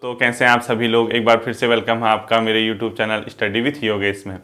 तो कैसे हैं आप सभी लोग। एक बार फिर से वेलकम है आपका मेरे YouTube channel study with Yogesh में।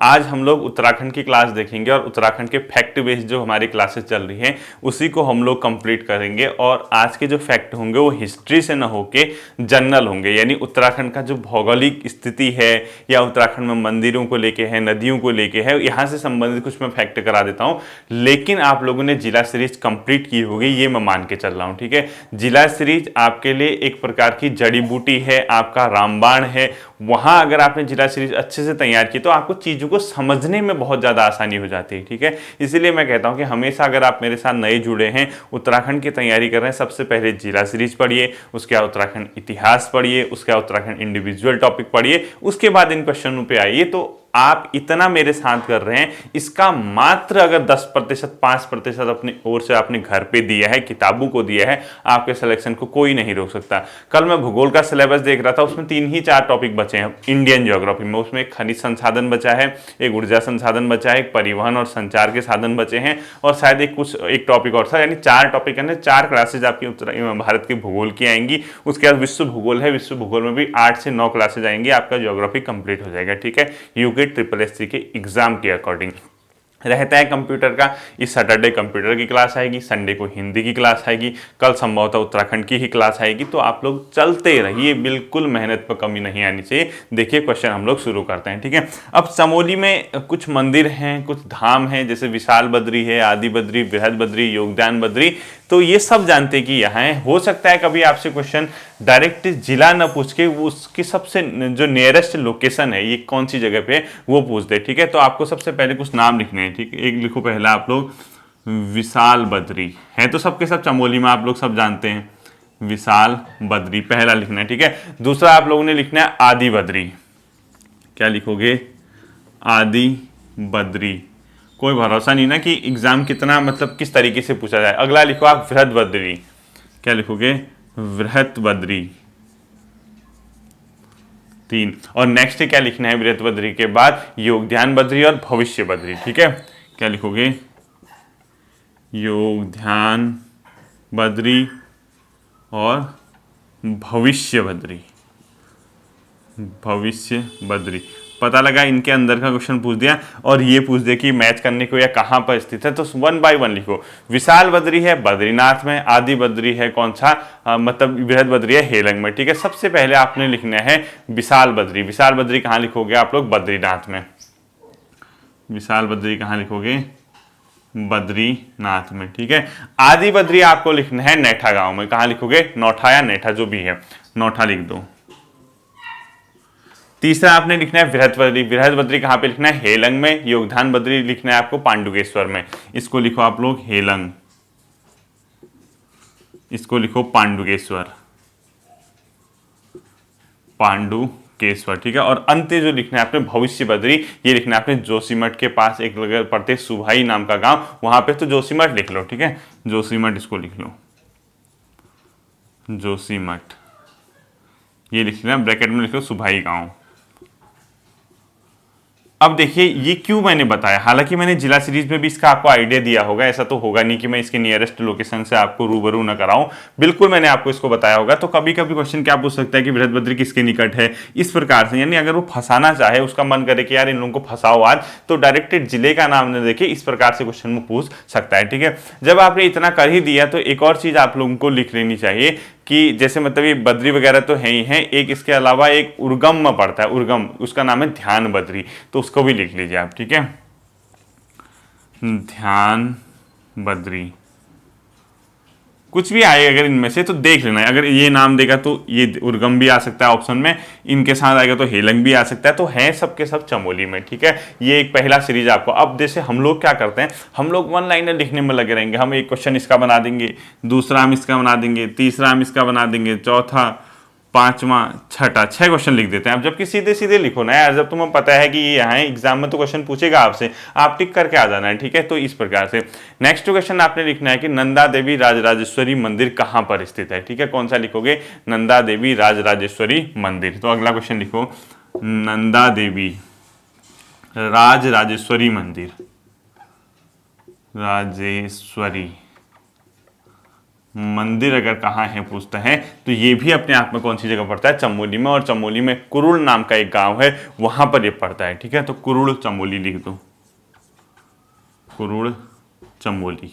आज हम लोग उत्तराखंड की क्लास देखेंगे और उत्तराखंड के फैक्ट बेस्ड जो हमारी क्लासेस चल रही हैं उसी को हम लोग कंप्लीट करेंगे। और आज के जो फैक्ट होंगे वो हिस्ट्री से न होके जनरल होंगे, यानी उत्तराखंड का जो भौगोलिक स्थिति है या उत्तराखंड में मंदिरों को लेके है, नदियों को लेके है, यहाँ से संबंधित कुछ मैं फैक्ट करा देता हूँ। लेकिन आप लोगों ने जिला सीरीज कंप्लीट की होगी ये मैं मान के चल रहा हूँ, ठीक है। जिला सीरीज आपके लिए एक प्रकार की जड़ी बूटी है, आपका रामबाण है। वहां अगर आपने जिला सीरीज अच्छे से तैयार की तो आपको चीजों को समझने में बहुत ज्यादा आसानी हो जाती है, ठीक है। इसीलिए मैं कहता हूं कि हमेशा अगर आप मेरे साथ नए जुड़े हैं, उत्तराखंड की तैयारी कर रहे हैं, सबसे पहले जिला सीरीज पढ़िए, उसके बाद उत्तराखंड इतिहास पढ़िए, उसके बाद उत्तराखंड इंडिविजुअल टॉपिक पढ़िए, उसके बाद इन क्वेश्चनों पे आइए। तो आप इतना मेरे साथ कर रहे हैं, इसका मात्र अगर 10% 5% अपनी ओर से आपने घर पे दिया है, किताबों को दिया है, आपके सिलेक्शन को कोई नहीं रोक सकता। कल मैं भूगोल का सिलेबस देख रहा था, उसमें 3 ही 4 टॉपिक बचे हैं इंडियन ज्योग्राफी में। उसमें एक खनिज संसाधन बचा है, एक ऊर्जा संसाधन बचा है, एक परिवहन और संचार के साधन बचे हैं, और शायद एक टॉपिक और था। यानी 4 टॉपिक है, 4 क्लासेज आपकी भारत के भूगोल की आएंगी। उसके बाद विश्व भूगोल है, विश्व भूगोल में भी 8 से 9 क्लासेज आएंगी, आपका ज्योग्राफी कंप्लीट हो जाएगा, ठीक है। यूके SSC के एग्जाम के अकॉर्डिंग रहता है कंप्यूटर का। इस सैटरडे कंप्यूटर की क्लास आएगी, संडे को हिंदी की क्लास आएगी, कल संभवतः उत्तराखंड की ही क्लास आएगी। तो आप लोग चलते रहिए, बिल्कुल मेहनत पर कमी नहीं आनी चाहिए। देखिए क्वेश्चन हम लोग शुरू करते हैं, ठीक है। अब चमोली में कुछ मंदिर हैं, कुछ धाम हैं, जैसे विशाल बद्री है, आदि बद्री, बृहद बद्री, योगदान बद्री। तो ये सब जानते कि यहाँ है। हो सकता है कभी आपसे क्वेश्चन डायरेक्ट जिला न पूछ के उसकी सबसे जो नियरेस्ट लोकेशन है, ये कौन सी जगह पे है, वो पूछ दे, ठीक है। तो आपको सबसे पहले कुछ नाम लिखने हैं, ठीक है। एक लिखो पहला आप लोग विशाल बद्री है, तो सबके सब चमोली में आप लोग सब जानते हैं, विशाल बद्री पहला लिखना है, ठीक है। दूसरा आप लोगों ने लिखना है आदि बद्री। क्या लिखोगे? आदि बद्री। कोई भरोसा नहीं ना कि एग्जाम कितना मतलब किस तरीके से पूछा जाए। अगला लिखो आप बृहद बद्री। क्या लिखोगे? बृहद बद्री 3। और नेक्स्ट क्या लिखना है बृहद बद्री के बाद? योगध्यान बद्री और भविष्य बद्री, ठीक है। क्या लिखोगे? योगध्यान बद्री और भविष्य बद्री। भविष्य बद्री पता लगा इनके अंदर का क्वेश्चन पूछ दिया और ये पूछ दिया कि मैच करने को या कहां पर स्थित है। तो 1 बाय 1 लिखो। विशाल बद्री है बद्रीनाथ में, आदि बद्री है कौन सा मतलब बृहद बद्री है हेलंग में, ठीक है। सबसे पहले आपने लिखना है विशाल बद्री। विशाल बद्री कहां लिखोगे आप लोग? बद्रीनाथ में। विशाल बद्री कहां लिखोगे? बद्रीनाथ में, ठीक है। आदि बद्री आपको लिखना है नैठा गांव में। कहां लिखोगे? नौठा या नैठा जो भी है, नौठा लिख दो। तीसरा आपने लिखना है बृहद बद्री। बृहद बद्री कहां पे लिखना है? हेलंग में। योगदान बद्री लिखना है आपको पांडुकेश्वर में। इसको लिखो आप लोग हेलंग, इसको लिखो पांडुकेश्वर, पांडुकेश्वर, ठीक है। और अंत जो लिखना है आपने भविष्य बद्री, ये लिखना है आपने जोशीमठ के पास एक जगह पड़ते सुभाई नाम का गांव, वहां पे तो जोशीमठ लिख लो, ठीक है। जोशीमठ इसको लिख लो, जोशीमठ ये लिख लेना, ब्रैकेट में लिख लो सुभाई गांव। अब देखिए ये क्यों मैंने बताया, हालांकि मैंने जिला सीरीज में भी इसका आपको आइडिया दिया होगा, ऐसा तो होगा नहीं कि मैं इसके नियरेस्ट लोकेशन से आपको रूबरू न कराऊं, बिल्कुल मैंने आपको इसको बताया होगा। तो कभी कभी क्वेश्चन क्या पूछ सकता है कि बृहद बद्री किसके निकट है, इस प्रकार से। यानी अगर वो फंसाना चाहे, उसका मन करे कि यार इन लोगों को फंसाओ आज, तो डायरेक्टेड जिले का नाम न देखे, इस प्रकार से क्वेश्चन में पूछ सकता है, ठीक है। जब आपने इतना कर ही दिया तो एक और चीज आप लोगों को लिख लेनी चाहिए कि जैसे मतलब ये बद्री वगैरह तो है ही है, एक इसके अलावा एक उर्गम में पड़ता है, उर्गम, उसका नाम है ध्यान बद्री, तो उसको भी लिख लीजिए आप, ठीक है। ध्यान बद्री कुछ भी आए अगर इनमें से तो देख लेना है। अगर ये नाम देगा तो ये उर्गम भी आ सकता है ऑप्शन में, इनके साथ आएगा तो हेलंग भी आ सकता है, तो है सबके सब चमोली में, ठीक है। ये एक पहला सीरीज आपको। अब जैसे हम लोग क्या करते हैं, हम लोग 1 लाइनर लिखने में लगे रहेंगे। हम एक क्वेश्चन इसका बना देंगे, दूसरा हम इसका बना देंगे, तीसरा हम इसका बना देंगे, चौथा, पांचवा, छठा, 6 क्वेश्चन लिख देते हैं। अब जबकि सीधे सीधे लिखो ना यार, जब तुम्हें पता है कि ये यहाँ एग्जाम में तो क्वेश्चन पूछेगा आपसे, आप टिक करके आ जाना है, ठीक है। तो इस प्रकार से नेक्स्ट क्वेश्चन आपने लिखना है कि नंदा देवी राजराजेश्वरी मंदिर कहाँ पर स्थित है, ठीक है। कौन सा लिखोगे? नंदा देवी राजराजेश्वरी मंदिर। तो अगला क्वेश्चन लिखो नंदा देवी राजराजेश्वरी मंदिर, राजेश्वरी मंदिर अगर कहाँ है पूछता है तो ये भी अपने आप में कौन सी जगह पड़ता है, चमोली में। और चमोली में कुरुल नाम का एक गांव है, वहां पर ये पड़ता है। ठीक है, तो कुरुल चमोली लिख दो, कुरुल चमोली।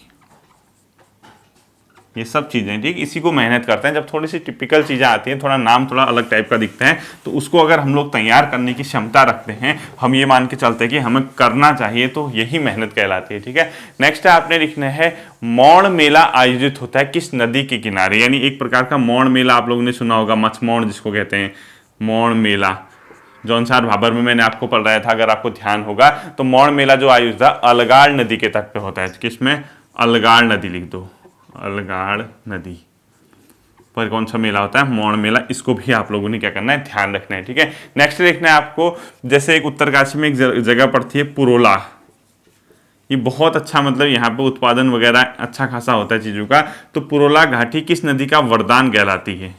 ये सब चीज़ें ठीक इसी को मेहनत करते हैं। जब थोड़ी सी टिपिकल चीज़ें आती हैं, थोड़ा नाम थोड़ा अलग टाइप का दिखता है, तो उसको अगर हम लोग तैयार करने की क्षमता रखते हैं, हम ये मान के चलते हैं कि हमें करना चाहिए, तो यही मेहनत कहलाती है। ठीक है, नेक्स्ट है आपने लिखना है मौड़ मेला आयोजित होता है किस नदी के किनारे। यानी एक प्रकार का मौड़ मेला आप लोगों ने सुना होगा, मछमौड़ जिसको कहते हैं, मौड़ मेला। जौनसार भाबर में मैंने आपको पढ़ाया था, अगर आपको ध्यान होगा तो मौड़ मेला जो आयोजित था अलगाड़ नदी के तट पे होता है। किसमें, अलगाड़ नदी लिख दो, अलगाड़ नदी पर कौन सा मेला होता है, मौड़ मेला। इसको भी आप लोगों ने क्या करना है, ध्यान रखना है। ठीक है, नेक्स्ट देखना है आपको, जैसे एक उत्तरकाशी में एक जगह पड़ती है पुरोला। ये बहुत अच्छा, मतलब यहाँ पे उत्पादन वगैरह अच्छा खासा होता है चीज़ों का। तो पुरोला घाटी किस नदी का वरदान कहलाती है,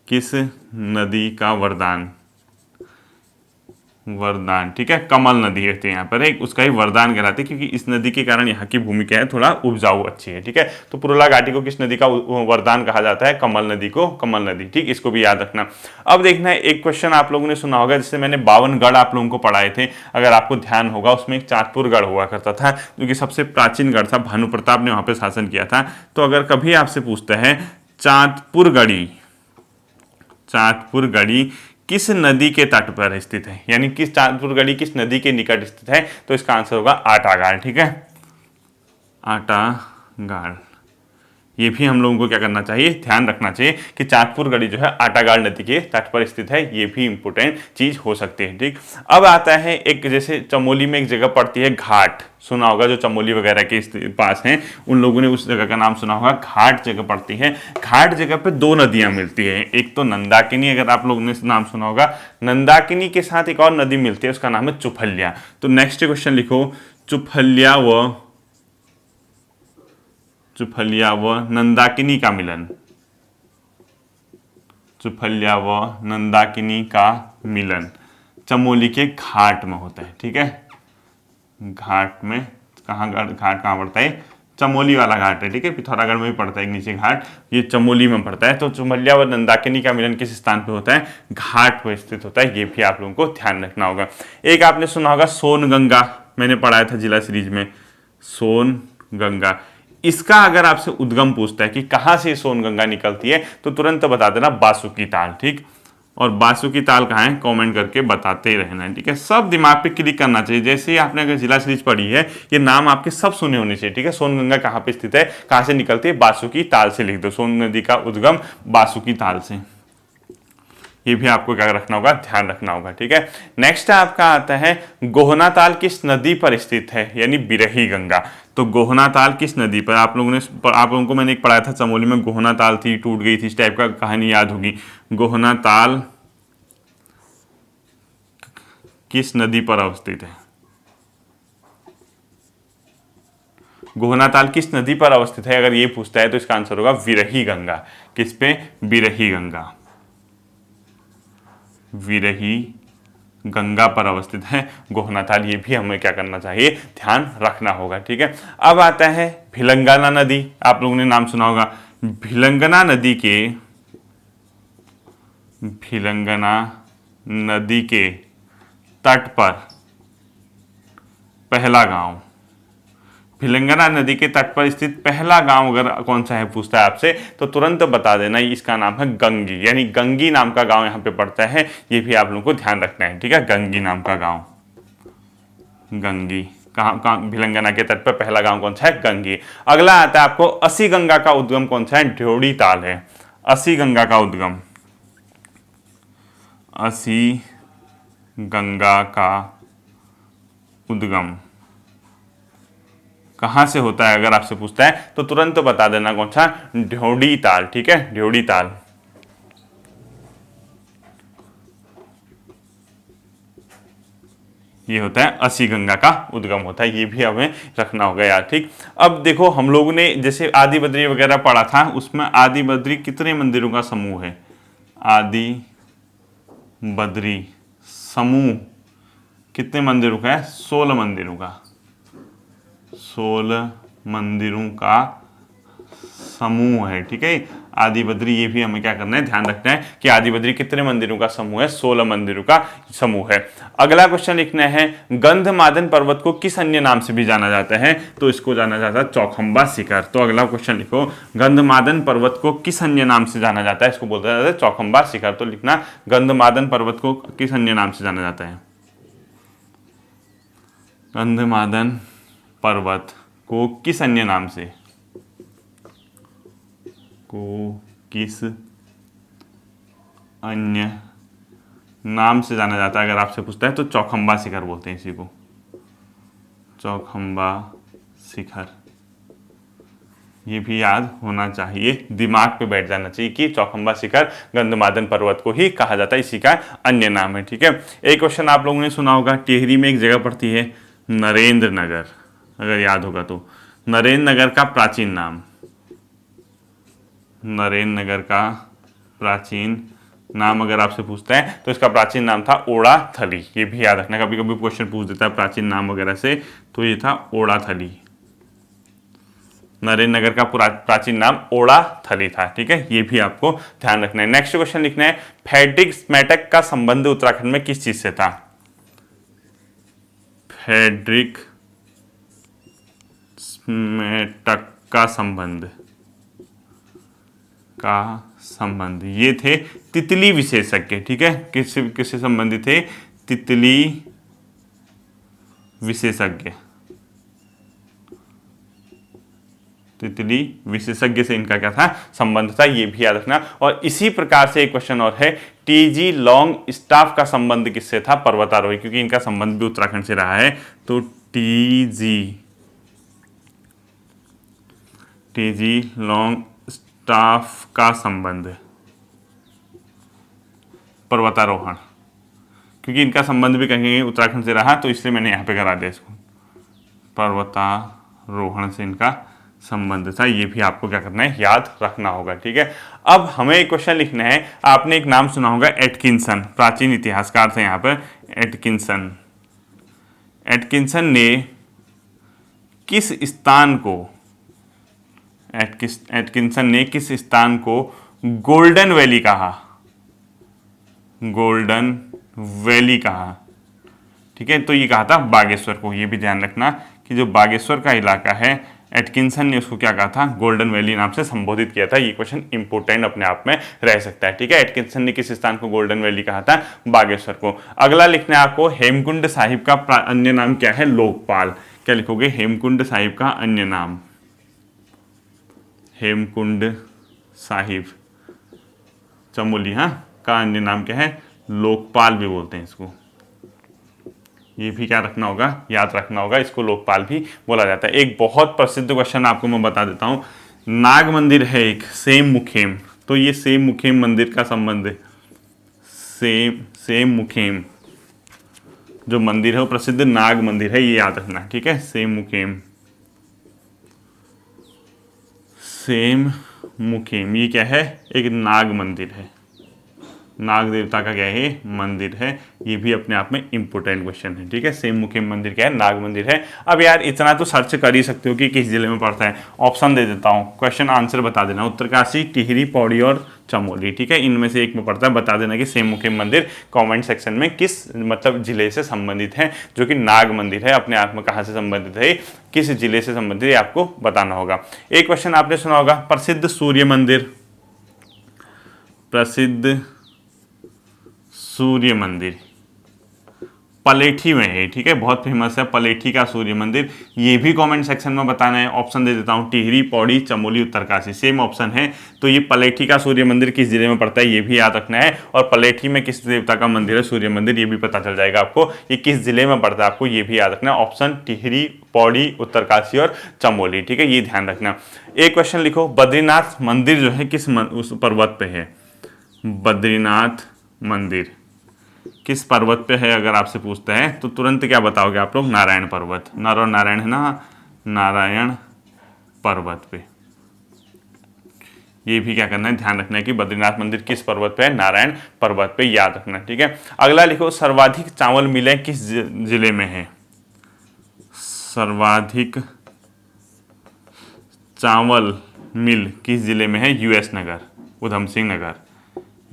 किस नदी का वरदान, वरदान। ठीक है, कमल नदी है यहाँ पर एक, उसका ही वरदान कहलाती है, क्योंकि इस नदी के कारण यहाँ की भूमि क्या है, थोड़ा उपजाऊ अच्छी है। ठीक है, तो पुरोला घाटी को किस नदी का वरदान कहा जाता है, कमल नदी को, कमल नदी। ठीक, इसको भी याद रखना। अब देखना है एक क्वेश्चन आप लोगों ने सुना होगा, जिससे मैंने 52 गढ़ आप लोगों को पढ़ाए थे, अगर आपको ध्यान होगा, उसमें एक चांदपुर गढ़ हुआ करता था, जो कि सबसे प्राचीन गढ़ था, भानु प्रताप ने वहाँ पर शासन किया था। तो अगर कभी आपसे पूछता है चांदपुर गढ़ी, चांदपुर गढ़ी किस नदी के तट पर स्थित है, यानी किस चांदपुर गढ़ी किस नदी के निकट स्थित है, तो इसका आंसर होगा आटागाड़। ठीक है, आटागाड़। ये भी हम लोगों को क्या करना चाहिए, ध्यान रखना चाहिए कि चांदपुर गढ़ी जो है आटागाड़ नदी के तट पर स्थित है। ये भी इंपोर्टेंट चीज हो सकती है। ठीक, अब आता है एक, जैसे चमोली में एक जगह पड़ती है घाट, सुना होगा, जो चमोली वगैरह के पास हैं उन लोगों ने उस जगह का नाम सुना होगा, घाट जगह पड़ती है। घाट जगह पे दो नदियां मिलती है, एक तो नंदाकिनी, अगर आप लोगों ने नाम सुना होगा, नंदाकिनी के साथ एक और नदी मिलती है, उसका नाम है चुफल्या। तो नेक्स्ट क्वेश्चन लिखो, चुफल्या व नंदाकिनी का मिलन, चुफल्या व नंदाकिनी का मिलन चमोली के घाट में होता है। ठीक है, घाट में, घाट कहाँ पड़ता है, चमोली वाला घाट है। ठीक है, पिथौरागढ़ में भी पड़ता है एक नीचे घाट, ये चमोली में पड़ता है। तो चुफल्या व नंदाकिनी का मिलन किस स्थान पे होता है, घाट पर स्थित होता है। ये भी आप लोगों को ध्यान रखना होगा। एक आपने सुना होगा सोनगंगा, मैंने पढ़ाया था जिला सीरीज में, सोनगंगा। इसका अगर आपसे उद्गम पूछता है कि कहाँ से सोनगंगा निकलती है, तो तुरंत बता देना बासुकी ताल। ठीक, और बासुकी ताल कहाँ है, कमेंट करके बताते ही रहना है। ठीक है, सब दिमाग पे क्लिक करना चाहिए। जैसे ही आपने अगर जिला सीरीज पढ़ी है, ये नाम आपके सब सुने होने चाहिए। ठीक है, सोनगंगा कहाँ पे स्थित है, कहाँ से निकलती है, बासुकी ताल से लिख दो, सोन नदी का उद्गम बासुकी ताल से। ये भी आपको क्या रखना होगा, ध्यान रखना होगा। ठीक है, नेक्स्ट आपका आता है गोहना ताल किस नदी पर स्थित है, यानी बिरही गंगा। तो गोहना ताल किस नदी पर, आप लोगों को मैंने एक पढ़ाया था, चमोली में गोहना ताल थी, टूट गई थी, इस टाइप का कहानी याद होगी। गोहना ताल किस नदी पर अवस्थित है, गोहना ताल किस नदी पर अवस्थित है, अगर ये पूछता है तो इसका आंसर होगा विरही गंगा। किस पे, बिरही गंगा, विरही गंगा पर अवस्थित है गोहना ताल। ये भी हमें क्या करना चाहिए, ध्यान रखना होगा। ठीक है, अब आता है भिलंगना नदी, आप लोगों ने नाम सुना होगा। भिलंगना नदी के तट पर पहला गांव, भिलंगना नदी के तट पर स्थित पहला गांव अगर कौन सा है पूछता है आपसे, तो तुरंत बता देना, इसका नाम है गंगी, यानी गंगी नाम का गांव यहाँ पे पड़ता है। ये भी आप लोगों को ध्यान रखना है। ठीक है, गंगी नाम का गांव, गंगी कहाँ, भिलंगना के तट पर पहला गांव कौन सा है, गंगी। अगला आता है आपको असी गंगा का उद्गम कौन सा है, ढ्योड़ी ताल है। असी गंगा का उद्गम, असी गंगा का उद्गम कहाँ से होता है, अगर आपसे पूछता है तो तुरंत बता देना कौन सा, ढ्योड़ी ताल। ठीक है, ढ्योड़ी ताल। ये होता है असी गंगा का उद्गम होता है, ये भी हमें रखना होगा यार। ठीक, अब देखो हम लोगों ने जैसे आदि बद्री वगैरह पढ़ा था, उसमें आदि बद्री कितने मंदिरों का समूह है, आदि बद्री समूह कितने मंदिरों का है, 16 मंदिरों का, 16 मंदिरों का समूह है, ठीक है। आदि बद्री, ये भी हमें क्या करना है, ध्यान रखना है कि आदि बद्री कितने मंदिरों का समूह है, 16 मंदिरों का समूह है। अगला क्वेश्चन लिखना है, गंधमादन पर्वत को किस अन्य नाम से भी जाना जाता है, तो इसको जाना जाता है चौखंबा शिखर। तो अगला क्वेश्चन लिखो, गंधमादन पर्वत को किस अन्य नाम से जाना जाता है, इसको बोलता जाता है चौखंबा शिखर। तो लिखना, गंधमादन पर्वत को किस अन्य नाम से जाना जाता है, गंधमादन पर्वत को किस अन्य नाम से, को किस अन्य नाम से जाना जाता है, अगर आपसे पूछता है तो चौखंबा शिखर बोलते हैं इसी को, चौखंबा शिखर। ये भी याद होना चाहिए, दिमाग पे बैठ जाना चाहिए कि चौखंबा शिखर गंधमादन पर्वत को ही कहा जाता है, इसी का अन्य नाम है, ठीक है। एक क्वेश्चन आप लोगों ने सुना होगा, टिहरी में एक जगह पड़ती है नरेंद्र नगर, अगर याद होगा तो नरेंद्र नगर का प्राचीन नाम, नरेंद्र नगर का प्राचीन नाम अगर आपसे पूछता है तो इसका प्राचीन नाम था ओड़ाथली। ये भी याद रखना, कभी कभी क्वेश्चन पूछ देता है प्राचीन नाम वगैरह से, तो ये था ओड़ाथली। नरेंद्र नगर का प्राचीन नाम ओड़ाथली था, ठीक है। ये भी आपको ध्यान रखना है। नेक्स्ट क्वेश्चन लिखना है, फेड्रिक स्मेटक का संबंध उत्तराखंड में किस चीज से था, फेड्रिक स्मेटक का संबंध, ये थे तितली विशेषज्ञ, ठीक है। किससे संबंधित थे, तितली विशेषज्ञ, तितली विशेषज्ञ से इनका क्या था, संबंध था, ये भी याद रखना। और इसी प्रकार से एक क्वेश्चन और है, टीजी लॉन्ग स्टाफ का संबंध किससे था, पर्वतारोही, क्योंकि इनका संबंध भी उत्तराखंड से रहा है। तो टीजी लॉन्ग स्टाफ का संबंध पर्वतारोहण, क्योंकि इनका संबंध भी कहीं उत्तराखंड से रहा, तो इसलिए मैंने यहाँ पे करा दिया इसको, पर्वतारोहण से इनका संबंध था। ये भी आपको क्या करना है, याद रखना होगा, ठीक है। अब हमें एक क्वेश्चन लिखना है, आपने एक नाम सुना होगा एटकिंसन, प्राचीन इतिहासकार थे यहाँ पर एटकिंसन। एटकिंसन ने किस स्थान को, एटकिंसन ने किस स्थान को गोल्डन वैली कहा, गोल्डन वैली कहा, ठीक है। तो ये कहा था बागेश्वर को। ये भी ध्यान रखना कि जो बागेश्वर का इलाका है, एटकिंसन ने उसको क्या कहा था, गोल्डन वैली नाम से संबोधित किया था। ये क्वेश्चन इंपोर्टेंट अपने आप में रह सकता है, ठीक है। एटकिंसन ने किस स्थान को गोल्डन वैली कहा था, बागेश्वर को। अगला लिखना है आपको, हेमकुंड साहिब का अन्य नाम क्या है, लोकपाल। क्या लिखोगे, हेमकुंड साहिब का अन्य नाम, हेमकुंड साहिब चमोली, हाँ, का अन्य नाम क्या है, लोकपाल भी बोलते हैं इसको। ये भी क्या रखना होगा, याद रखना होगा, इसको लोकपाल भी बोला जाता है। एक बहुत प्रसिद्ध क्वेश्चन आपको मैं बता देता हूँ, नाग मंदिर है एक सेम मुखेम, तो ये सेम मुखेम मंदिर का संबंध है, सेम मुखेम जो मंदिर है वो प्रसिद्ध नाग मंदिर है, ये याद रखना, ठीक है। सेम मुखेम ये क्या है, एक नाग मंदिर है, नाग देवता का क्या है, मंदिर है। ये भी अपने आप में इंपोर्टेंट क्वेश्चन है, ठीक है। सेम मुखेम मंदिर क्या है, नाग मंदिर है। अब यार इतना तो सर्च कर ही सकते हो कि किस जिले में पड़ता है। ऑप्शन दे देता हूँ, क्वेश्चन आंसर बता देना, उत्तरकाशी, टिहरी, पौड़ी और चमोली, ठीक है। इनमें से एक में पड़ता है, बता देना कि सेम मुखेम मंदिर कमेंट सेक्शन में किस मतलब जिले से संबंधित है, जो कि नाग मंदिर है। अपने आप में कहाँ से संबंधित है, किस जिले से संबंधित है, आपको बताना होगा। एक क्वेश्चन आपने सुना होगा, प्रसिद्ध सूर्य मंदिर, प्रसिद्ध सूर्य मंदिर पलेठी में है, ठीक है, बहुत फेमस है पलेठी का सूर्य मंदिर। ये भी कमेंट सेक्शन में बताना है। ऑप्शन दे देता हूँ, टिहरी, पौड़ी, चमोली, उत्तरकाशी, सेम ऑप्शन है। तो ये पलेठी का सूर्य मंदिर किस जिले में पड़ता है, ये भी याद रखना है। और पलेठी में किस देवता का मंदिर है, सूर्य मंदिर, ये भी पता चल जाएगा आपको, ये किस जिले में पड़ता है, आपको ये भी याद रखना है। ऑप्शन टिहरी, पौड़ी, उत्तरकाशी और चमोली, ठीक है, ये ध्यान रखना। एक क्वेश्चन लिखो, बद्रीनाथ मंदिर जो है किस उस पर्वत पे है, बद्रीनाथ मंदिर किस पर्वत पे है, अगर आपसे पूछते हैं तो तुरंत क्या बताओगे आप लोग, नारायण पर्वत। नर और नारायण है ना, नारायण पर्वत पे। ये भी क्या करना है, ध्यान रखना है कि बद्रीनाथ मंदिर किस पर्वत पे है, नारायण पर्वत पे, याद रखना, ठीक है। अगला लिखो, सर्वाधिक चावल मिलें किस जिले में है, सर्वाधिक चावल मिल किस जिले में है? यूएस नगर, उधम सिंह नगर।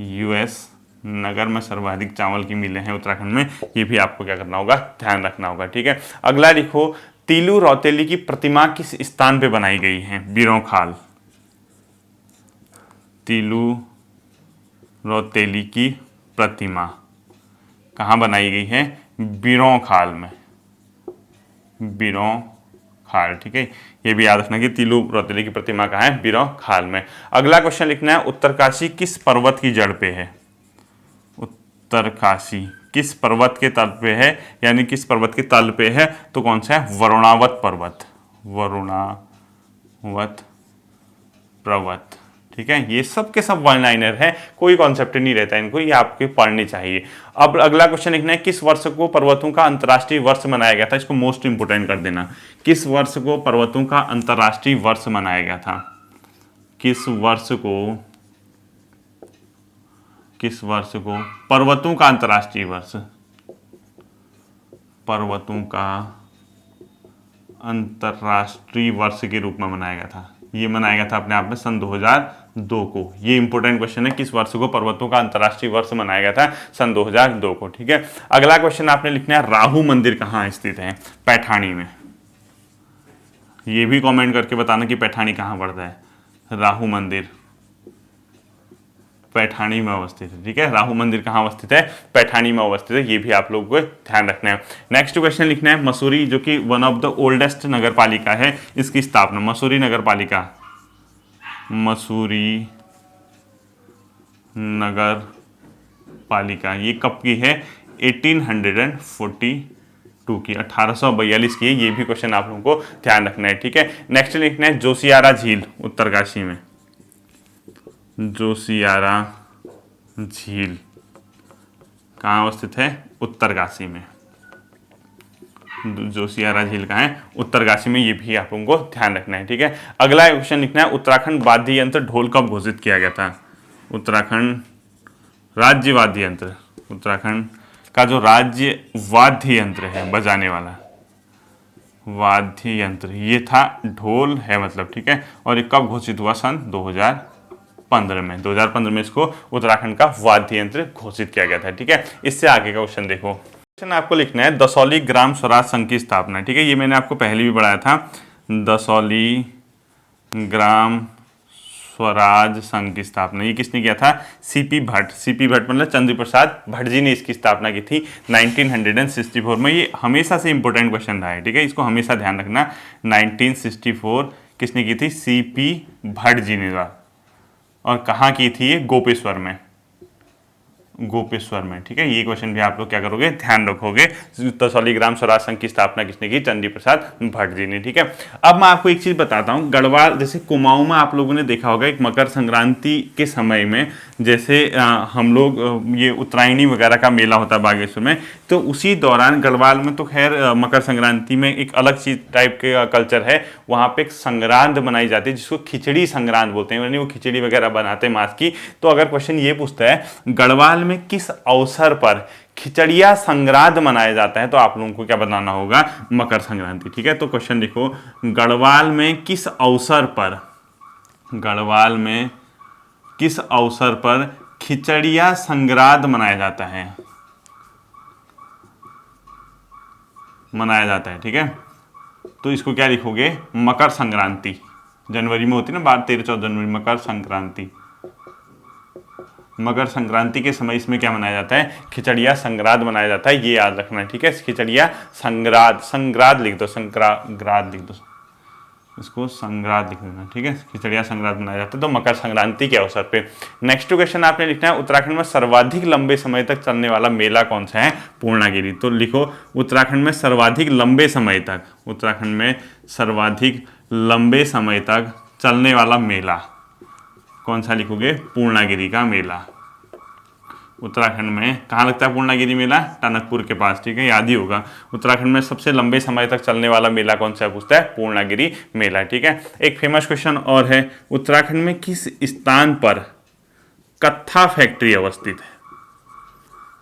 यूएस नगर में सर्वाधिक चावल की मिलें हैं उत्तराखंड में, ये भी आपको क्या करना होगा? ध्यान रखना होगा। ठीक है, अगला लिखो, तीलू रौतेली की प्रतिमा किस स्थान पे बनाई गई है? बिरोखाल। तीलू रौतेली की प्रतिमा कहाँ बनाई गई है? बिरोखाल में, बिरोखाल। ठीक है, ये भी याद रखना कि तीलू रौतेली की प्रतिमा कहाँ है? बिरोखाल में। अगला क्वेश्चन लिखना है, उत्तरकाशी किस पर्वत की जड़ पे है? उत्तरकाशी किस पर्वत के तल पे है, यानी किस पर्वत के तल पे है? तो कौन सा है? वरुणावत पर्वत, वरुणावत पर्वत। ठीक है, ये सब के सब वन लाइनर है, कोई कॉन्सेप्ट नहीं रहता इनको, ये आपके पढ़नी चाहिए। अब अगला क्वेश्चन लिखना है, किस वर्ष को पर्वतों का अंतर्राष्ट्रीय वर्ष मनाया गया था? इसको मोस्ट इंपोर्टेंट कर देना। किस वर्ष को पर्वतों का अंतर्राष्ट्रीय वर्ष मनाया गया था? किस वर्ष को पर्वतों का अंतर्राष्ट्रीय वर्ष, पर्वतों का अंतर्राष्ट्रीय वर्ष के रूप में मनाया गया था? ये मनाया गया था अपने आप में सन 2002 को। ये इंपॉर्टेंट क्वेश्चन है, किस वर्ष को पर्वतों का अंतर्राष्ट्रीय वर्ष मनाया गया था? सन 2002 को। ठीक है, अगला क्वेश्चन आपने लिखना है, राहु मंदिर कहाँ स्थित है? पैठानी में। ये भी कमेंट करके बताना कि पैठानी कहाँ पड़ता है। राहु मंदिर पैठानी में अवस्थित है। ठीक है, राहु मंदिर कहाँ अवस्थित है? पैठानी में अवस्थित है, ये भी आप लोगों को ध्यान रखना है। नेक्स्ट क्वेश्चन लिखना है, मसूरी जो कि वन ऑफ द ओल्डेस्ट नगर पालिका है, इसकी स्थापना, मसूरी नगर पालिका, मसूरी नगर पालिका ये कब की है? 1842 की, 1842 की है। ये भी क्वेश्चन आप लोगों को ध्यान रखना है। ठीक है, नेक्स्ट लिखना है, जोशियारा झील उत्तरकाशी में, जोशियारा झील कहाँ अवस्थित है? उत्तरकाशी में। जोशियारा झील कहाँ है? उत्तरकाशी में, ये भी आप लोगों को ध्यान रखना है। ठीक है, अगला क्वेश्चन लिखना है, उत्तराखंड वाद्य यंत्र ढोल कब घोषित किया गया था? उत्तराखंड राज्य वाद्य यंत्र, उत्तराखंड का जो राज्य वाद्य यंत्र है, बजाने वाला वाद्य यंत्र, ये था ढोल है मतलब। ठीक है, और ये कब घोषित हुआ? सन 2015 में। 2015 में इसको उत्तराखंड का वाद्य यंत्र घोषित किया गया था। ठीक है, इससे आगे का क्वेश्चन देखो, क्वेश्चन आपको लिखना है, दसौली ग्राम स्वराज संघ की स्थापना। ठीक है, ये मैंने आपको पहले भी पढ़ाया था, दसौली ग्राम स्वराज संघ की स्थापना ये किसने किया था? सीपी भट्ट। सीपी भट्ट मतलब चंद्र प्रसाद भट्ट जी ने इसकी स्थापना की थी 1964 में। ये हमेशा से इंपॉर्टेंट क्वेश्चन रहा है। ठीक है, इसको हमेशा ध्यान रखना। 1964 किसने की थी? सीपी भट्ट जी ने। और कहाँ की थी ये? गोपेश्वर में, गोपेश्वर में। ठीक है, ये क्वेश्चन भी आप लोग क्या करोगे? ध्यान रखोगे। दसौली ग्राम स्वराज संघ की स्थापना किसने की? चंद्र प्रसाद भट्ट जी ने। ठीक है, अब मैं आपको एक चीज बताता हूँ, गढ़वाल जैसे कुमाऊं में आप लोगों ने देखा होगा एक मकर संक्रांति के समय में, जैसे हम लोग ये उत्तरायणी वगैरह का मेला होता है बागेश्वर में, तो उसी दौरान गढ़वाल में तो खैर मकर संक्रांति में एक अलग चीज टाइप के कल्चर है, वहाँ पे एक संक्रांत बनाई जाती है जिसको खिचड़ी संक्रांत बोलते हैं, यानी वो खिचड़ी वगैरह बनाते हैं मांस की। तो अगर क्वेश्चन ये पूछता है गढ़वाल में किस अवसर पर खिचड़िया संक्रांत मनाया जाता है, तो आप लोगों को क्या बताना होगा? मकर संक्रांति। ठीक है, तो क्वेश्चन देखो, गढ़वाल में किस अवसर पर, गढ़वाल में किस अवसर पर खिचड़िया संक्रांत मनाया जाता है? मनाया जाता है। ठीक है, तो इसको क्या लिखोगे? मकर संक्रांति। जनवरी में होती है ना, 12, 13, 14 जनवरी, मकर संक्रांति। मकर संक्रांति के समय इसमें क्या मनाया जाता है? खिचड़िया संक्रांत मनाया जाता है, ये याद रखना है। ठीक है, खिचड़िया संक्रांत, संक्रांत लिख दो, संक्रांत लिख दो, इसको संक्रांत लिख देना। ठीक है, खिचड़िया संक्रांत मनाया जाता है तो मकर संक्रांति के अवसर पे। नेक्स्ट क्वेश्चन आपने लिखना है, उत्तराखंड में सर्वाधिक लंबे समय तक चलने वाला मेला कौन सा है? पूर्णागिरि। तो लिखो, उत्तराखंड में सर्वाधिक लंबे समय तक, उत्तराखंड में सर्वाधिक लंबे समय तक चलने वाला मेला कौन सा लिखोगे? पूर्णागिरि का मेला। उत्तराखंड में कहाँ लगता है पूर्णागिरि मेला? टनकपुर के पास। ठीक है, याद ही होगा। उत्तराखंड में सबसे लंबे समय तक चलने वाला मेला कौन सा पूछता है? पूर्णागिरि मेला। ठीक है, एक फेमस क्वेश्चन और है, उत्तराखंड में किस स्थान पर कत्था फैक्ट्री अवस्थित है?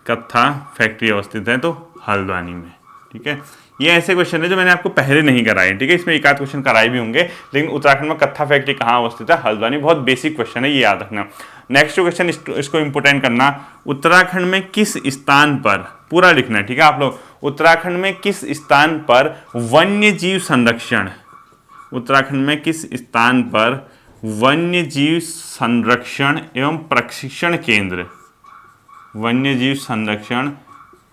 कत्था फैक्ट्री अवस्थित है तो हल्द्वानी में। ठीक है, ये ऐसे क्वेश्चन है जो मैंने आपको पहले नहीं कराए, ठीक है, इसमें एक आध क्वेश्चन कराए भी होंगे, लेकिन उत्तराखंड में कत्था फैक्ट्री कहाँ अवस्थित है, हल्द्वानी। बहुत बेसिक क्वेश्चन है, ये याद रखना। नेक्स्ट क्वेश्चन, इसको इंपोर्टेंट करना, उत्तराखंड में किस स्थान पर, पूरा लिखना है, ठीक है आप लोग, उत्तराखंड में किस स्थान पर वन्य जीव संरक्षण, उत्तराखंड में किस स्थान पर वन्य जीव संरक्षण एवं प्रशिक्षण केंद्र, वन्य जीव संरक्षण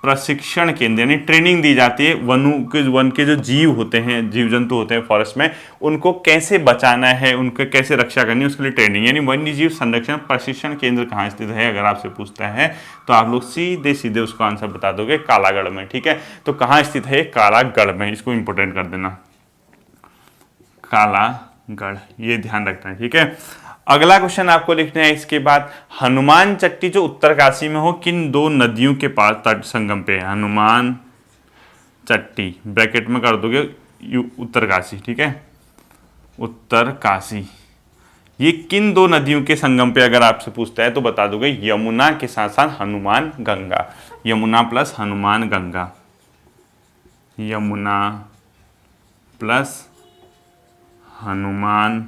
प्रशिक्षण केंद्र यानी ट्रेनिंग दी जाती है, वन के जो जीव होते हैं, जीव जंतु होते हैं फॉरेस्ट में, उनको कैसे बचाना है, उनको कैसे रक्षा करनी है, उसके लिए ट्रेनिंग, यानी वन्य जीव संरक्षण प्रशिक्षण केंद्र कहाँ स्थित है, अगर आपसे पूछता है तो आप लोग सीधे सीधे उसको आंसर बता दोगे, कालागढ़ में, ठीक है। तो कहाँ स्थित है, कालागढ़ में, इसको इंपोर्टेंट कर देना, कालागढ़, ये ध्यान रखना है, ठीक है। अगला क्वेश्चन आपको लिखना है इसके बाद, हनुमान चट्टी जो उत्तरकाशी में हो, किन दो नदियों के पास तट संगम पे है, हनुमान चट्टी, ब्रैकेट में कर दोगे उत्तरकाशी, ठीक है, उत्तरकाशी, ये किन दो नदियों के संगम पे अगर आपसे पूछता है तो बता दोगे यमुना के साथ साथ हनुमान गंगा, यमुना प्लस हनुमान गंगा, यमुना प्लस हनुमान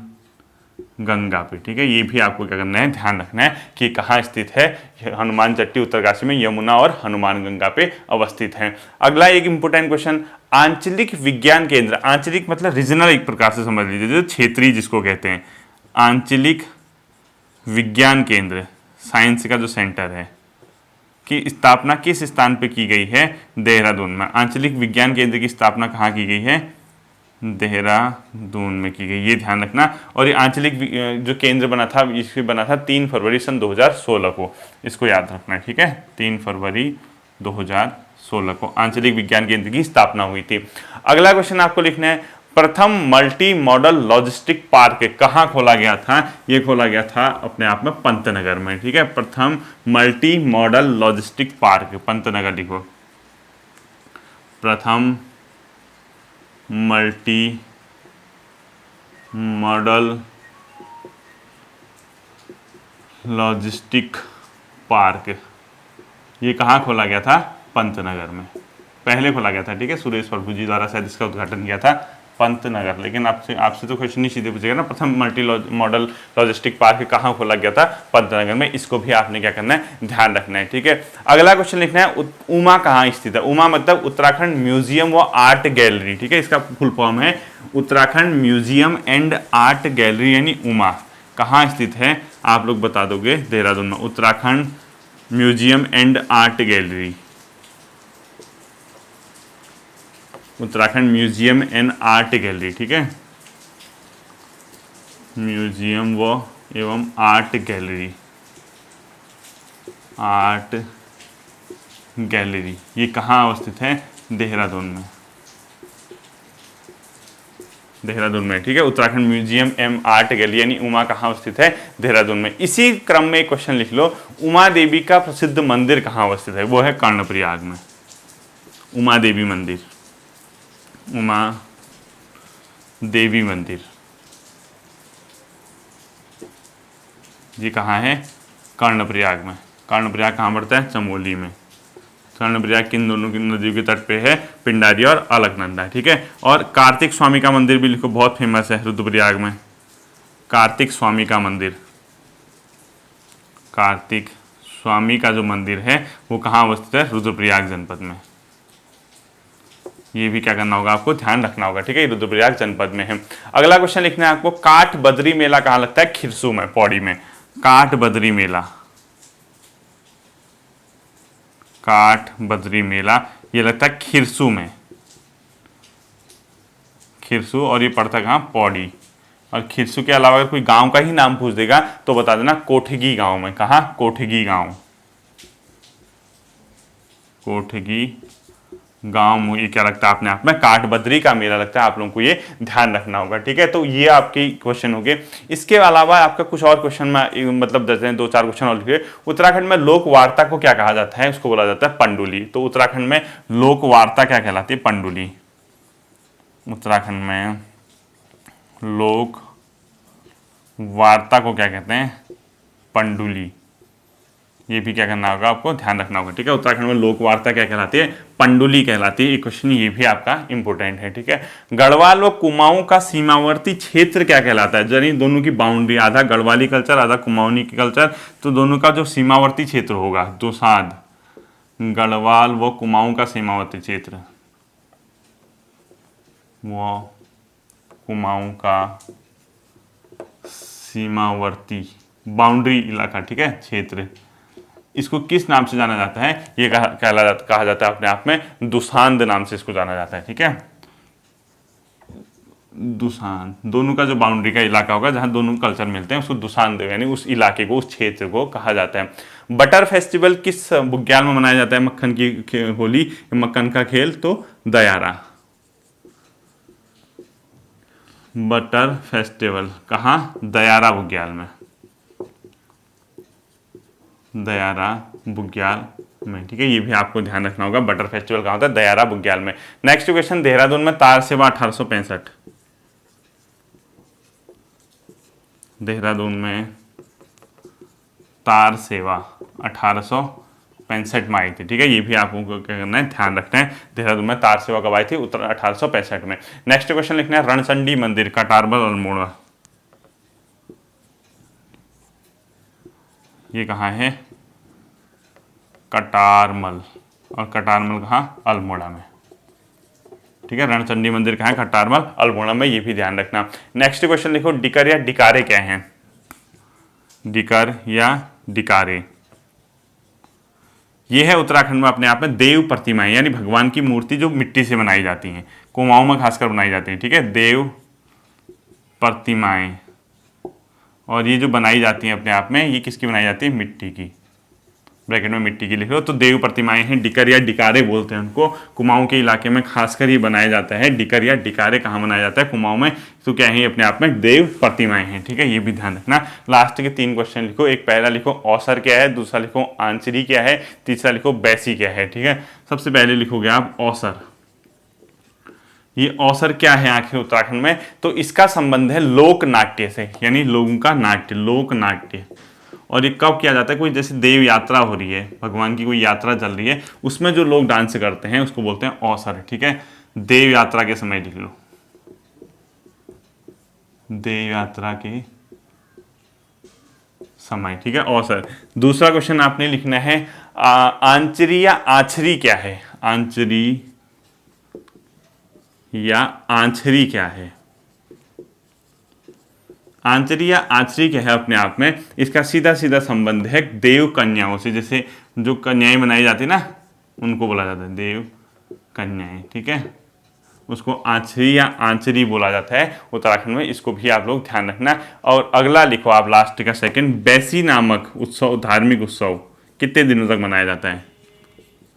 गंगा पे, ठीक है। ये भी आपको क्या करना है, ध्यान रखना है कि कहाँ स्थित है, हनुमान चट्टी उत्तरकाशी में, यमुना और हनुमान गंगा पे अवस्थित है। अगला एक इंपोर्टेंट क्वेश्चन, आंचलिक विज्ञान केंद्र, आंचलिक मतलब रीजनल एक प्रकार से समझ लीजिए, जो क्षेत्रीय जिसको कहते हैं, आंचलिक विज्ञान केंद्र, साइंस का जो सेंटर है, की स्थापना किस स्थान पे की गई है, देहरादून में। आंचलिक विज्ञान केंद्र की स्थापना कहाँ की गई है, देहरादून में की गई, ये ध्यान रखना। और ये आंचलिक जो केंद्र बना था, इसमें बना था 3 फरवरी सन 2016 को, इसको याद रखना है, ठीक है, 3 फरवरी 2016 को आंचलिक विज्ञान केंद्र की स्थापना हुई थी। अगला क्वेश्चन आपको लिखना है, प्रथम मल्टी मॉडल लॉजिस्टिक पार्क कहाँ खोला गया था, ये खोला गया था अपने आप में पंतनगर में, ठीक है, प्रथम multi modal logistic park, Pantnagar लिखो, प्रथम मल्टी मॉडल लॉजिस्टिक पार्क, ये कहाँ खोला गया था, पंतनगर में, पहले खोला गया था, ठीक है, सुरेश प्रभु जी द्वारा शायद इसका उद्घाटन किया था, पंतनगर। लेकिन आपसे तो क्वेश्चन नहीं सीधे पूछेगा ना, प्रथम मल्टी मॉडल लॉजिस्टिक पार्क कहाँ खोला गया था, पंतनगर में, इसको भी आपने क्या करना है, ध्यान रखना है, ठीक है। अगला क्वेश्चन लिखना है, उमा कहाँ स्थित है, उमा मतलब उत्तराखंड म्यूजियम व आर्ट गैलरी, ठीक है, इसका फुल फॉर्म है Uttarakhand museum and art gallery, यानी उमा कहाँ स्थित है, आप लोग बता दोगे देहरादून में, Uttarakhand museum and art gallery, Uttarakhand museum and art gallery, ठीक है, म्यूजियम व एवं आर्ट गैलरी, आर्ट गैलरी, ये कहाँ अवस्थित है, देहरादून में, देहरादून में, ठीक है, उत्तराखंड म्यूजियम एवं आर्ट गैलरी यानी उमा कहाँ अवस्थित है, देहरादून में। इसी क्रम में एक क्वेश्चन लिख लो, उमा देवी का प्रसिद्ध मंदिर कहाँ अवस्थित है, वो है कर्णप्रयाग में, उमा देवी मंदिर, उमा देवी मंदिर, ये कहाँ है, कर्णप्रयाग में, कर्णप्रयाग कहाँ पड़ता है, चमोली में, कर्णप्रयाग किन दोनों की नदियों के तट पे है, पिंडारी और अलकनंदा, ठीक है। और कार्तिक स्वामी का मंदिर भी लिखो, बहुत फेमस है रुद्रप्रयाग में, कार्तिक स्वामी का मंदिर, कार्तिक स्वामी का जो मंदिर है वो कहाँ अवस्थित है, रुद्रप्रयाग जनपद में, ये भी क्या करना होगा, आपको ध्यान रखना होगा, ठीक है, रुद्रप्रयाग जनपद में है। अगला क्वेश्चन लिखना है आपको, काठ बद्री मेला कहाँ लगता है, खिरसू में, पौड़ी में, काठ बद्री मेला, काठ बद्री मेला ये लगता है खिरसू में, खिरसू, और ये पड़ता कहाँ, पौड़ी। और खिरसू के अलावा अगर कोई गांव का ही नाम पूछ देगा तो बता देना कोठगी गांव में, कहाँ, कोठगी गांव, कोठगी गांव, ये क्या लगता है अपने आप में, काठ बद्री का मेला लगता है, आप लोगों को ये ध्यान रखना होगा, ठीक है। तो ये आपके क्वेश्चन हो गए। इसके अलावा आपका कुछ और क्वेश्चन में मतलब जैसे हैं 2-4 क्वेश्चन और लिखे, उत्तराखंड में लोक वार्ता को क्या कहा जाता है, उसको बोला जाता है पंडुली। तो उत्तराखंड में लोक वार्ता क्या कहलाती है, पंडुली, उत्तराखंड में लोक वार्ता को क्या कहते हैं, पंडुली, ये भी क्या करना होगा, आपको ध्यान रखना होगा, ठीक है। उत्तराखंड में लोक वार्ता क्या कहलाती है, पंडुली कहलाती है। ये क्वेश्चन ये भी आपका इंपॉर्टेंट है, ठीक है। गढ़वाल व कुमाऊं का सीमावर्ती क्षेत्र क्या कहलाता है, यानी दोनों की बाउंड्री, आधा गढ़वाली कल्चर आधा कुमाऊनी कल्चर, तो दोनों का जो सीमावर्ती क्षेत्र होगा, दोसांध, गढ़वाल व कुमाऊं का सीमावर्ती क्षेत्र, वो कुमाऊं का सीमावर्ती बाउंड्री इलाका, ठीक है, क्षेत्र, इसको किस नाम से जाना जाता है, ये कहा जाता है अपने आप में दुसांध नाम से इसको जाना जाता है, ठीक है। दुसांध, दोनों का जो बाउंड्री का इलाका होगा जहां दोनों कल्चर मिलते हैं उसको दुसांध, यानी उस इलाके को, उस क्षेत्र को कहा जाता है। बटर फेस्टिवल किस बुग्याल में मनाया जाता है, मक्खन की होली, मक्खन का खेल, तो दयारा। बटर फेस्टिवल कहाँ, दयारा बुग्याल में, दयारा बुग्याल में, ठीक है। ये भी आपको ध्यान रखना होगा, बटर फेस्टिवल कहाँ होता है, दयारा बुग्याल में। नेक्स्ट क्वेश्चन, देहरादून में तार सेवा 1865, देहरादून में तार सेवा 1865 में आई थी, ठीक है। ये भी आपको क्या करना है, ध्यान रखना है, देहरादून में तार सेवा कब आई थी, उत्तर 1865 में। नेक्स्ट क्वेश्चन लिखना है, रणचंडी मंदिर कटारमल अल्मोड़ा, ये कहाँ है, कटारमल, और कटारमल कहाँ, अल्मोड़ा में, ठीक है। रणचंडी मंदिर कहाँ है, कटारमल अल्मोड़ा में, ये भी ध्यान रखना। नेक्स्ट क्वेश्चन लिखो, डिकर या डिकारे क्या हैं, डिकर या डिकारे, ये है उत्तराखंड में अपने आप में देव प्रतिमाएं, यानी भगवान की मूर्ति जो मिट्टी से बनाई जाती हैं, कुमाऊं में खासकर बनाई जाती है, ठीक है, देव प्रतिमाएं। और ये जो बनाई जाती हैं अपने आप में, ये किसकी बनाई जाती है, मिट्टी की, ब्रैकेट में मिट्टी की लिख लो, तो देव प्रतिमाएं हैं, डिकर या डिकारे बोलते हैं उनको। कुमाऊं के इलाके में खासकर ये बनाया जाता है, डिकर या डिकारे कहाँ बनाया जाता है, कुमाऊं में, तो क्या है अपने आप में देव प्रतिमाएं हैं, ठीक है। ये भी ध्यान रखना। लास्ट के 3 क्वेश्चन लिखो, एक पहला लिखो औसर क्या है, दूसरा लिखो आंचरी क्या है, तीसरा लिखो बैसी क्या है, ठीक है। सबसे पहले लिखोगे आप औसर, ये औसर क्या है आखिर उत्तराखंड में, तो इसका संबंध है लोक नाट्य से, यानी लोगों का नाट्य, लोक नाट्य। और ये कब किया जाता है, कोई जैसे देव यात्रा हो रही है, भगवान की कोई यात्रा चल रही है, उसमें जो लोग डांस करते हैं उसको बोलते हैं औसर, ठीक है। देव यात्रा के समय लिख लो, देव यात्रा के समय, ठीक है, औसर। दूसरा क्वेश्चन आपने लिखना है, आंचरी या आछरी क्या है, आंचरी या आंचरी क्या है, आंचरी या आंचरी क्या है अपने आप में, इसका सीधा सीधा संबंध है देव कन्याओं से, जैसे जो कन्याएं बनाई जाती है ना, उनको बोला जाता है देव कन्याएं, ठीक है, उसको आंचरी या आंचरी बोला जाता है उत्तराखंड में, इसको भी आप लोग ध्यान रखना। और अगला लिखो आप लास्ट का सेकंड, बैसी नामक उत्सव, धार्मिक उत्सव कितने दिनों तक मनाया जाता है,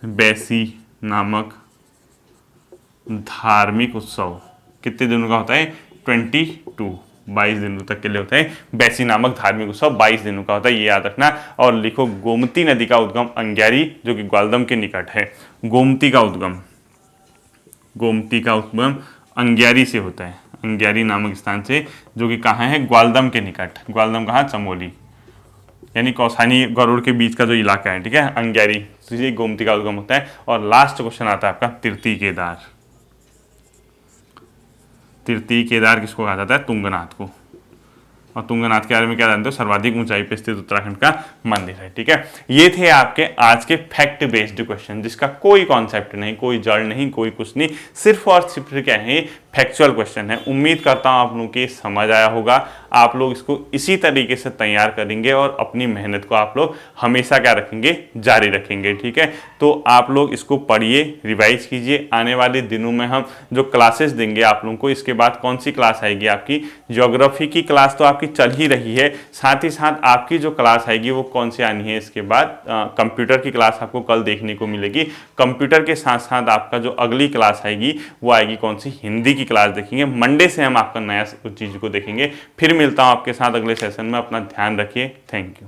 बैसी नामक धार्मिक उत्सव कितने दिनों का होता है, 22 दिनों तक के लिए होता है। बैसी नामक धार्मिक उत्सव 22 दिनों का होता है, ये याद रखना। और लिखो, गोमती नदी का उद्गम अंग्यारी, जो कि ग्वालदम के निकट है, गोमती का उद्गम, गोमती का उद्गम अंग्यारी से होता है, अंग्यारी नामक स्थान से, जो कि कहाँ है, ग्वालदम के निकट, ग्वालदम कहाँ, चमोली, यानी कौसानी गरुड़ के बीच का जो इलाका है, ठीक है, अंग्यारी, तो ये गोमती का उद्गम होता है। और लास्ट क्वेश्चन आता है आपका, तीर्थी केदार, तीर्थी केदार किसको कहा जाता है, तुंगनाथ को। और तुंगनाथ के बारे में क्या जानते हो, सर्वाधिक ऊंचाई पर स्थित उत्तराखंड का मंदिर है, ठीक है। ये थे आपके आज के फैक्ट बेस्ड क्वेश्चन, जिसका कोई कॉन्सेप्ट नहीं, कोई जड़ नहीं, कोई कुछ नहीं, सिर्फ और सिर्फ क्या है, फैक्चुअल क्वेश्चन है। उम्मीद करता हूँ आप लोगों की समझ आया होगा, आप लोग इसको इसी तरीके से तैयार करेंगे और अपनी मेहनत को आप लोग हमेशा क्या रखेंगे, जारी रखेंगे, ठीक है। तो आप लोग इसको पढ़िए, रिवाइज कीजिए। आने वाले दिनों में हम जो क्लासेस देंगे आप लोगों को, इसके बाद कौन सी क्लास आएगी आपकी, ज्योग्राफी की क्लास तो आपकी चल ही रही है, साथ ही साथ आपकी जो क्लास आएगी वो कौन सी आनी है, इसके बाद कंप्यूटर की क्लास आपको कल देखने को मिलेगी। कंप्यूटर के साथ साथ आपका जो अगली क्लास आएगी वो आएगी कौन सी, हिंदी की क्लास देखेंगे। मंडे से हम आपका नया चीज़ को देखेंगे। फिर मिलता हूँ आपके साथ अगले सेशन में, अपना ध्यान रखिए, थैंक यू।